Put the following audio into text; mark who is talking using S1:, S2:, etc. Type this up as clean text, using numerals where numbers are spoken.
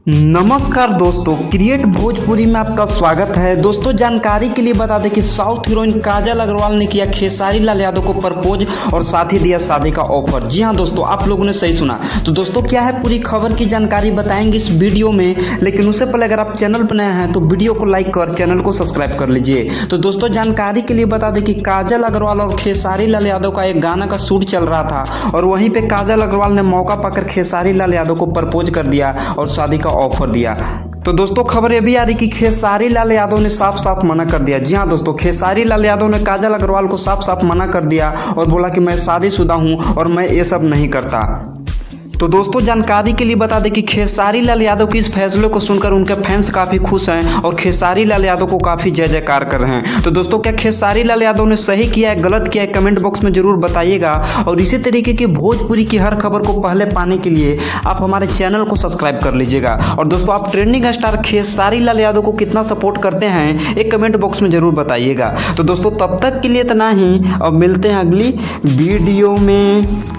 S1: नमस्कार दोस्तों, क्रिएट भोजपुरी में आपका स्वागत है। दोस्तों जानकारी के लिए बता दें कि साउथ हीरोइन काजल अग्रवाल ने किया खेसारी लाल यादव को प्रपोज और साथ ही दिया शादी का ऑफर। जी हां दोस्तों, आप लोगों ने सही सुना। तो दोस्तों क्या है पूरी खबर की जानकारी बताएंगे इस वीडियो में, लेकिन उससे पहले अगर आप चैनल पर नए हैं तो वीडियो को लाइक कर चैनल को सब्सक्राइब कर लीजिए। तो दोस्तों जानकारी के लिए बता दें कि काजल अग्रवाल और खेसारी लाल यादव का एक गाना का शूट चल रहा था और वहीं पे काजल अग्रवाल ने मौका पाकर खेसारी लाल यादव को प्रपोज कर दिया और शादी का ऑफर दिया। तो दोस्तों खबर ये भी आ रही कि खेसारी लाल यादव ने साफ साफ मना कर दिया। जी हाँ दोस्तों, खेसारी लाल यादव ने काजल अग्रवाल को साफ साफ मना कर दिया और बोला कि मैं शादीशुदा हूँ और मैं ये सब नहीं करता। तो दोस्तों जानकारी के लिए बता दें कि खेसारी लाल यादव के इस फैसले को सुनकर उनके फैंस काफ़ी खुश हैं और खेसारी लाल यादव को काफ़ी जय जयकार कर रहे हैं। तो दोस्तों क्या खेसारी लाल यादव ने सही किया है गलत किया है कमेंट बॉक्स में ज़रूर बताइएगा। और इसी तरीके की भोजपुरी की हर खबर को पहले पाने के लिए आप हमारे चैनल को सब्सक्राइब कर लीजिएगा। और दोस्तों आप ट्रेंडिंग स्टार खेसारी लाल यादव को कितना सपोर्ट करते हैं एक कमेंट बॉक्स में ज़रूर बताइएगा। तो दोस्तों तब तक के लिए इतना ही, अब मिलते हैं अगली वीडियो में।